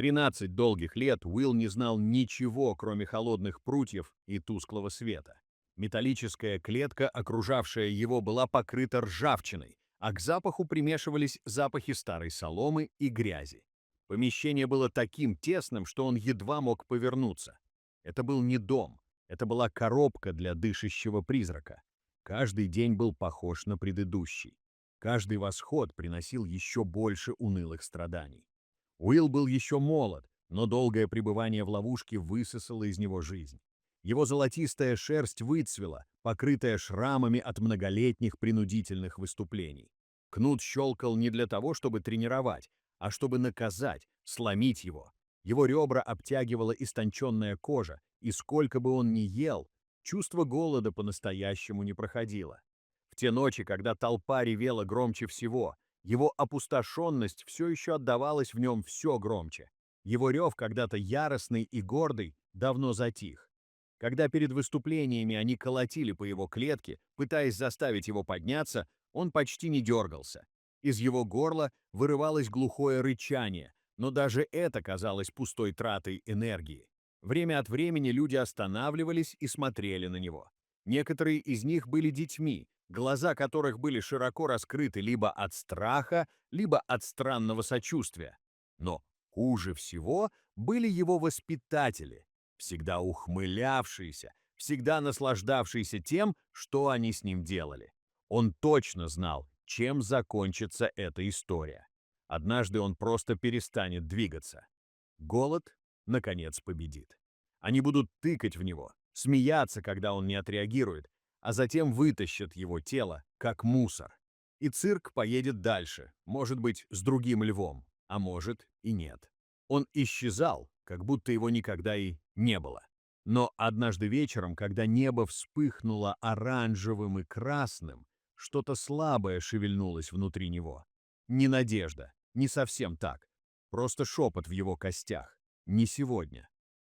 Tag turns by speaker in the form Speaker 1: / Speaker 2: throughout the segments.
Speaker 1: 13 долгих лет Уилл не знал ничего, кроме холодных прутьев и тусклого света. Металлическая клетка, окружавшая его, была покрыта ржавчиной, а к запаху примешивались запахи старой соломы и грязи. Помещение было таким тесным, что он едва мог повернуться. Это был не дом, это была коробка для дышащего призрака. Каждый день был похож на предыдущий. Каждый восход приносил еще больше унылых страданий. Уилл был еще молод, но долгое пребывание в ловушке высосало из него жизнь. Его золотистая шерсть выцвела, покрытая шрамами от многолетних принудительных выступлений. Кнут щелкал не для того, чтобы тренировать, а чтобы наказать, сломить его. Его ребра обтягивала истонченная кожа, и сколько бы он ни ел, чувство голода по-настоящему не проходило. В те ночи, когда толпа ревела громче всего, его опустошенность все еще отдавалась в нем все громче. Его рев, когда-то яростный и гордый, давно затих. Когда перед выступлениями они колотили по его клетке, пытаясь заставить его подняться, он почти не дергался. Из его горла вырывалось глухое рычание, но даже это казалось пустой тратой энергии. Время от времени люди останавливались и смотрели на него. Некоторые из них были детьми, глаза которых были широко раскрыты либо от страха, либо от странного сочувствия. Но хуже всего были его воспитатели, всегда ухмылявшиеся, всегда наслаждавшиеся тем, что они с ним делали. Он точно знал, чем закончится эта история. Однажды он просто перестанет двигаться. Голод, наконец, победит. Они будут тыкать в него, смеяться, когда он не отреагирует, а затем вытащат его тело, как мусор. И цирк поедет дальше, может быть, с другим львом, а может и нет. Он исчезал, как будто его никогда и не было. Но однажды вечером, когда небо вспыхнуло оранжевым и красным, что-то слабое шевельнулось внутри него. Не надежда, не совсем так. Просто шепот в его костях. Не сегодня.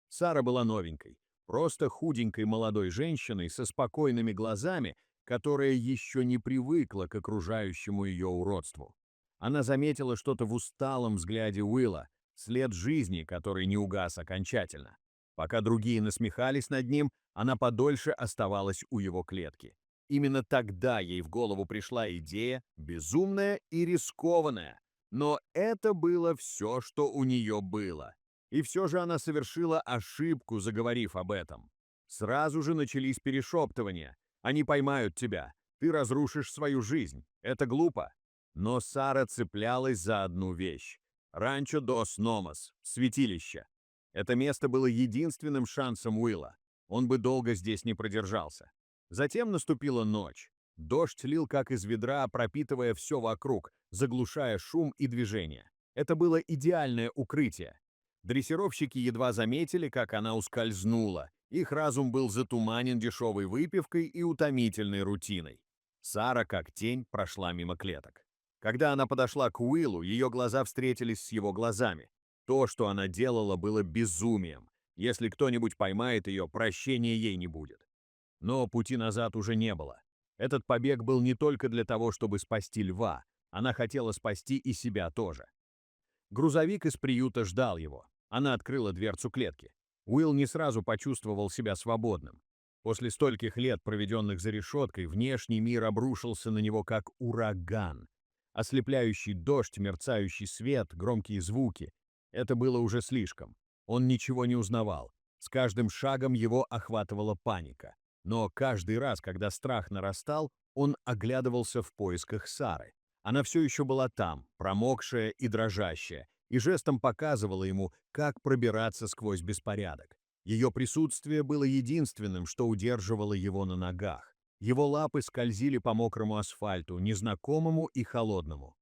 Speaker 1: Сара была новенькой, просто худенькой молодой женщиной со спокойными глазами, которая еще не привыкла к окружающему ее уродству. Она заметила что-то в усталом взгляде Уилла, след жизни, который не угас окончательно. Пока другие насмехались над ним, она подольше оставалась у его клетки. Именно тогда ей в голову пришла идея, безумная и рискованная. Но это было все, что у нее было. И все же она совершила ошибку, заговорив об этом. Сразу же начались перешептывания. «Они поймают тебя. Ты разрушишь свою жизнь. Это глупо». Но Сара цеплялась за одну вещь. Ранчо дос Номос, святилище. Это место было единственным шансом Уилла. Он бы долго здесь не продержался. Затем наступила ночь. Дождь лил как из ведра, пропитывая все вокруг, заглушая шум и движение. Это было идеальное укрытие. Дрессировщики едва заметили, как она ускользнула. Их разум был затуманен дешевой выпивкой и утомительной рутиной. Сара, как тень, прошла мимо клеток. Когда она подошла к Уиллу, ее глаза встретились с его глазами. То, что она делала, было безумием. Если кто-нибудь поймает ее, прощения ей не будет. Но пути назад уже не было. Этот побег был не только для того, чтобы спасти льва. Она хотела спасти и себя тоже. Грузовик из приюта ждал его. Она открыла дверцу клетки. Уилл не сразу почувствовал себя свободным. После стольких лет, проведенных за решеткой, внешний мир обрушился на него как ураган. Ослепляющий дождь, мерцающий свет, громкие звуки. Это было уже слишком. Он ничего не узнавал. С каждым шагом его охватывала паника. Но каждый раз, когда страх нарастал, он оглядывался в поисках Сары. Она все еще была там, промокшая и дрожащая, и жестом показывала ему, как пробираться сквозь беспорядок. Ее присутствие было единственным, что удерживало его на ногах. Его лапы скользили по мокрому асфальту, незнакомому и холодному.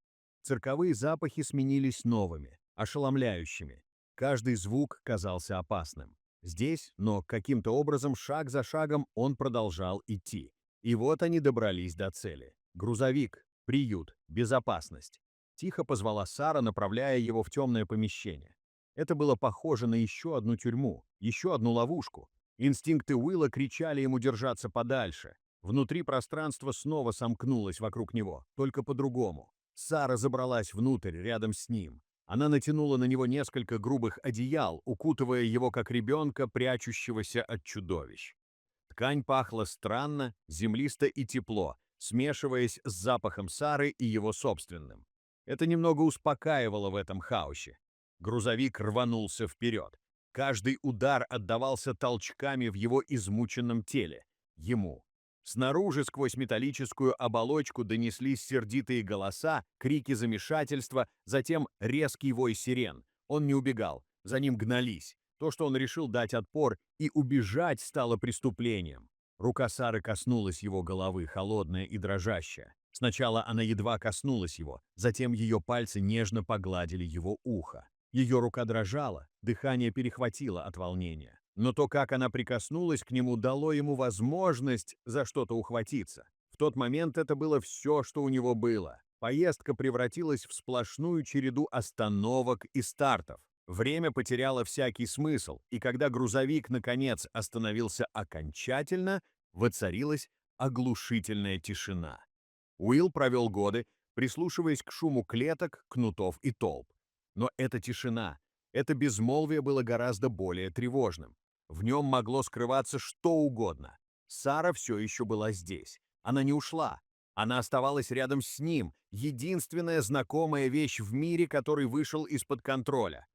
Speaker 1: Цирковые запахи сменились новыми, ошеломляющими. Каждый звук казался опасным. Здесь, но каким-то образом, шаг за шагом, он продолжал идти. И вот они добрались до цели. Грузовик, приют, безопасность. Тихо позвала Сара, направляя его в темное помещение. Это было похоже на еще одну тюрьму, еще одну ловушку. Инстинкты Уилла кричали ему держаться подальше. Внутри пространство снова сомкнулось вокруг него, только по-другому. Сара забралась внутрь, рядом с ним. Она натянула на него несколько грубых одеял, укутывая его как ребенка, прячущегося от чудовищ. Ткань пахла странно, землисто и тепло, смешиваясь с запахом Сары и его собственным. Это немного успокаивало в этом хаосе. Грузовик рванулся вперед. Каждый удар отдавался толчками в его измученном теле. Ему. Снаружи, сквозь металлическую оболочку, донеслись сердитые голоса, крики замешательства, затем резкий вой сирен. Он не убегал, за ним гнались. То, что он решил дать отпор и убежать, стало преступлением. Рука Сары коснулась его головы, холодная и дрожащая. Сначала она едва коснулась его, затем ее пальцы нежно погладили его ухо. Ее рука дрожала, дыхание перехватило от волнения. Но то, как она прикоснулась к нему, дало ему возможность за что-то ухватиться. В тот момент это было все, что у него было. Поездка превратилась в сплошную череду остановок и стартов. Время потеряло всякий смысл, и когда грузовик, наконец, остановился окончательно, воцарилась оглушительная тишина. Уилл провел годы, прислушиваясь к шуму клеток, кнутов и толп. Но эта тишина, это безмолвие было гораздо более тревожным. В нем могло скрываться что угодно. Сара все еще была здесь. Она не ушла. Она оставалась рядом с ним, единственная знакомая вещь в мире, который вышел из-под контроля.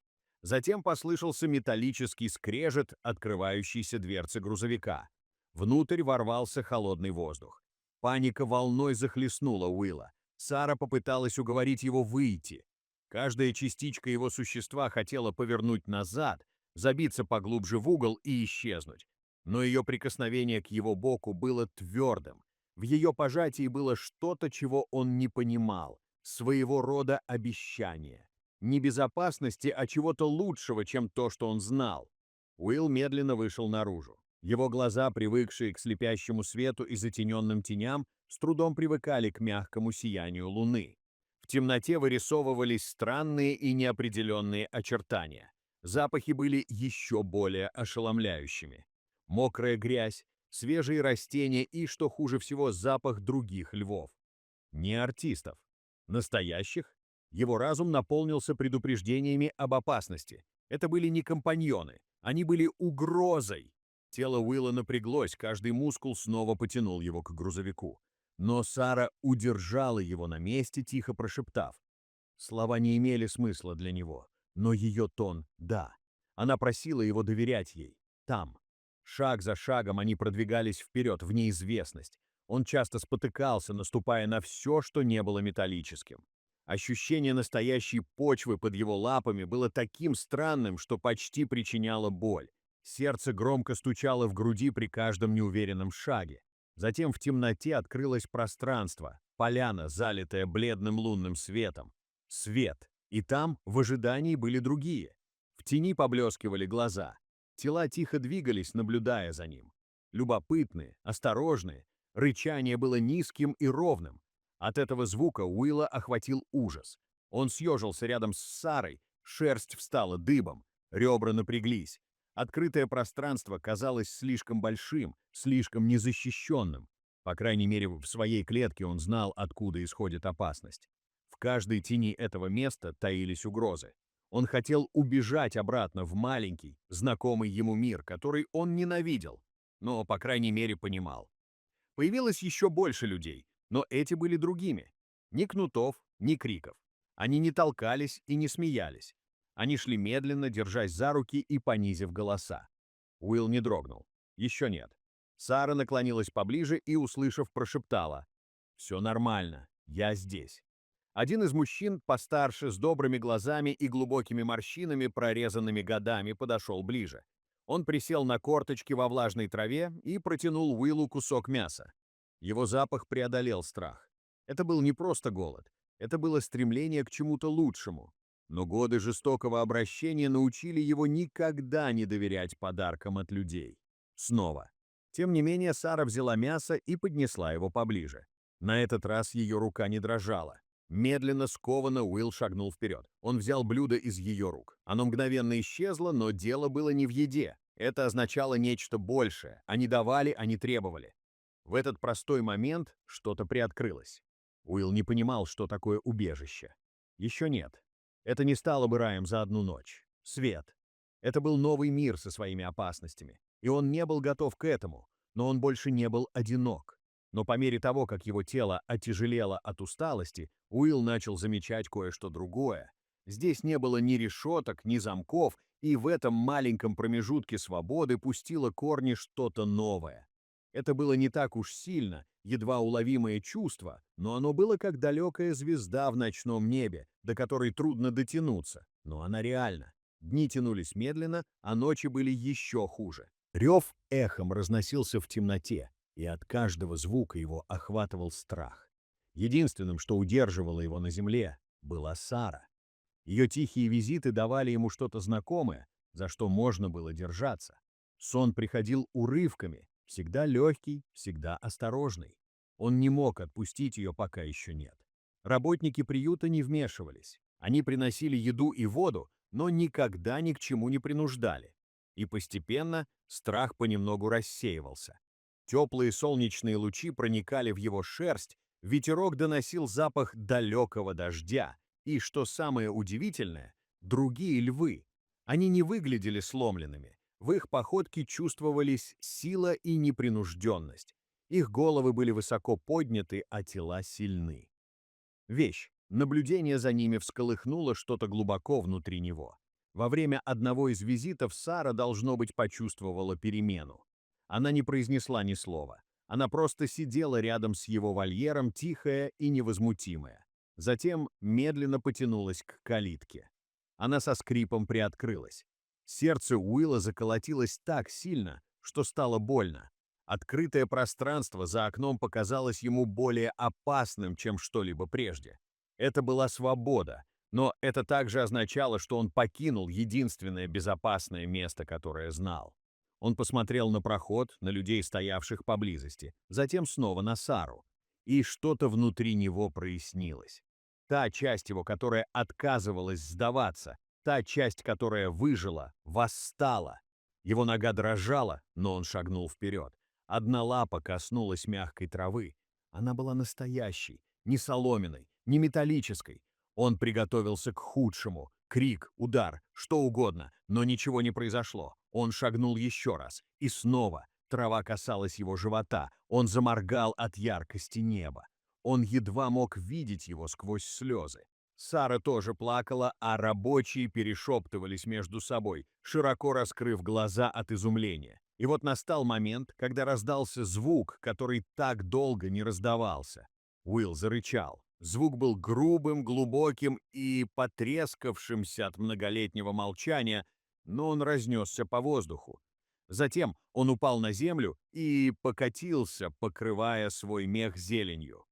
Speaker 1: Затем послышался металлический скрежет открывающейся дверцы грузовика. Внутрь ворвался холодный воздух. Паника волной захлестнула Уилла. Сара попыталась уговорить его выйти. Каждая частичка его существа хотела повернуть назад, забиться поглубже в угол и исчезнуть. Но ее прикосновение к его боку было твердым. В ее пожатии было что-то, чего он не понимал, своего рода обещание. Не безопасности, а чего-то лучшего, чем то, что он знал. Уилл медленно вышел наружу. Его глаза, привыкшие к слепящему свету и затененным теням, с трудом привыкали к мягкому сиянию луны. В темноте вырисовывались странные и неопределенные очертания. Запахи были еще более ошеломляющими. Мокрая грязь, свежие растения и, что хуже всего, запах других львов. Не артистов. Настоящих? Его разум наполнился предупреждениями об опасности. Это были не компаньоны, они были угрозой. Тело Уилла напряглось, каждый мускул снова потянул его к грузовику. Но Сара удержала его на месте, тихо прошептав. Слова не имели смысла для него, но ее тон — да. Она просила его доверять ей. Там. Шаг за шагом они продвигались вперед, в неизвестность. Он часто спотыкался, наступая на все, что не было металлическим. Ощущение настоящей почвы под его лапами было таким странным, что почти причиняло боль. Сердце громко стучало в груди при каждом неуверенном шаге. Затем в темноте открылось пространство, поляна, залитая бледным лунным светом. Свет. И там, в ожидании, были другие. В тени поблескивали глаза. Тела тихо двигались, наблюдая за ним. Любопытные, осторожные. Рычание было низким и ровным. От этого звука Уилла охватил ужас. Он съежился рядом с Сарой, шерсть встала дыбом, ребра напряглись. Открытое пространство казалось слишком большим, слишком незащищенным. По крайней мере, в своей клетке он знал, откуда исходит опасность. В каждой тени этого места таились угрозы. Он хотел убежать обратно в маленький, знакомый ему мир, который он ненавидел, но, по крайней мере, понимал. Появилось еще больше людей, но эти были другими. Ни кнутов, ни криков. Они не толкались и не смеялись. Они шли медленно, держась за руки и понизив голоса. Уилл не дрогнул. Еще нет. Сара наклонилась поближе и, услышав, прошептала: «Все нормально, я здесь». Один из мужчин, постарше, с добрыми глазами и глубокими морщинами, прорезанными годами, подошел ближе. Он присел на корточки во влажной траве и протянул Уиллу кусок мяса. Его запах преодолел страх. Это был не просто голод, это было стремление к чему-то лучшему. Но годы жестокого обращения научили его никогда не доверять подаркам от людей. Снова. Тем не менее, Сара взяла мясо и поднесла его поближе. На этот раз ее рука не дрожала. Медленно, скованно Уилл шагнул вперед. Он взял блюдо из ее рук. Оно мгновенно исчезло, но дело было не в еде. Это означало нечто большее. Они давали, они требовали. В этот простой момент что-то приоткрылось. Уилл не понимал, что такое убежище. Еще нет. Это не стало бы раем за одну ночь. Свет. Это был новый мир со своими опасностями, и он не был готов к этому, но он больше не был одинок. Но по мере того, как его тело отяжелело от усталости, Уилл начал замечать кое-что другое. Здесь не было ни решеток, ни замков, и в этом маленьком промежутке свободы пустило корни что-то новое. Это было не так уж сильно, едва уловимое чувство, но оно было как далекая звезда в ночном небе, до которой трудно дотянуться, но она реальна. Дни тянулись медленно, а ночи были еще хуже. Рев эхом разносился в темноте, и от каждого звука его охватывал страх. Единственным, что удерживало его на земле, была Сара. Ее тихие визиты давали ему что-то знакомое, за что можно было держаться. Сон приходил урывками, всегда легкий, всегда осторожный. Он не мог отпустить ее, пока еще нет. Работники приюта не вмешивались. Они приносили еду и воду, но никогда ни к чему не принуждали. И постепенно страх понемногу рассеивался. Теплые солнечные лучи проникали в его шерсть, ветерок доносил запах далекого дождя, и, что самое удивительное, другие львы. Они не выглядели сломленными. В их походке чувствовались сила и непринужденность. Их головы были высоко подняты, а тела сильны. Вещь. Наблюдение за ними всколыхнуло что-то глубоко внутри него. Во время одного из визитов Сара, должно быть, почувствовала перемену. Она не произнесла ни слова. Она просто сидела рядом с его вольером, тихая и невозмутимая. Затем медленно потянулась к калитке. Она со скрипом приоткрылась. Сердце Уилла заколотилось так сильно, что стало больно. Открытое пространство за окном показалось ему более опасным, чем что-либо прежде. Это была свобода, но это также означало, что он покинул единственное безопасное место, которое знал. Он посмотрел на проход, на людей, стоявших поблизости, затем снова на Сару. И что-то внутри него прояснилось. Та часть его, которая отказывалась сдаваться, та часть, которая выжила, восстала. Его нога дрожала, но он шагнул вперед. Одна лапа коснулась мягкой травы. Она была настоящей, не соломенной, не металлической. Он приготовился к худшему. Крик, удар, что угодно, но ничего не произошло. Он шагнул еще раз. И снова трава касалась его живота. Он заморгал от яркости неба. Он едва мог видеть его сквозь слезы. Сара тоже плакала, а рабочие перешептывались между собой, широко раскрыв глаза от изумления. И вот настал момент, когда раздался звук, который так долго не раздавался. Уилл зарычал. Звук был грубым, глубоким и потрескавшимся от многолетнего молчания, но он разнесся по воздуху. Затем он упал на землю и покатился, покрывая свой мех зеленью.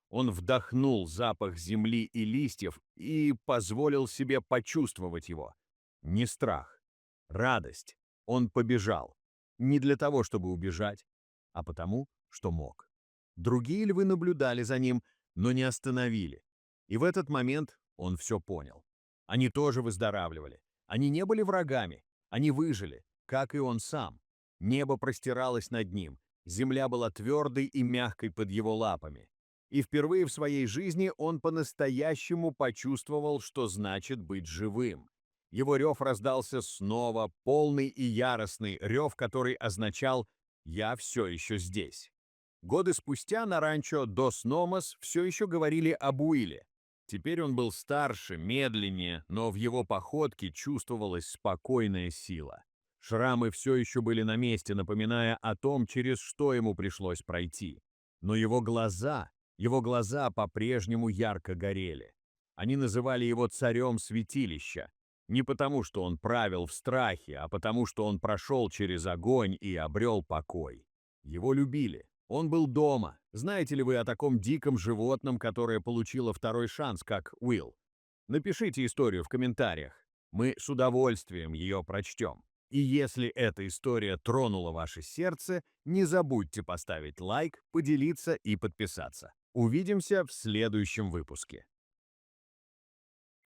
Speaker 1: Он вдохнул запах земли и листьев и позволил себе почувствовать его. Не страх, радость. Он побежал. Не для того, чтобы убежать, а потому, что мог. Другие львы наблюдали за ним, но не остановили. И в этот момент он все понял. Они тоже выздоравливали. Они не были врагами. Они выжили, как и он сам. Небо простиралось над ним. Земля была твердой и мягкой под его лапами. И впервые в своей жизни он по-настоящему почувствовал, что значит быть живым. Его рев раздался снова, полный и яростный рев, который означал «я все еще здесь». Годы спустя на ранчо Дос Номос все еще говорили об Уилле. Теперь он был старше, медленнее, но в его походке чувствовалась спокойная сила. Шрамы все еще были на месте, напоминая о том, через что ему пришлось пройти. Но его глаза по-прежнему ярко горели. Они называли его царем святилища. Не потому, что он правил в страхе, а потому, что он прошел через огонь и обрел покой. Его любили. Он был дома. Знаете ли вы о таком диком животном, которое получило второй шанс, как Уилл? Напишите историю в комментариях. Мы с удовольствием ее прочтем. И если эта история тронула ваше сердце, не забудьте поставить лайк, поделиться и подписаться. Увидимся в следующем выпуске.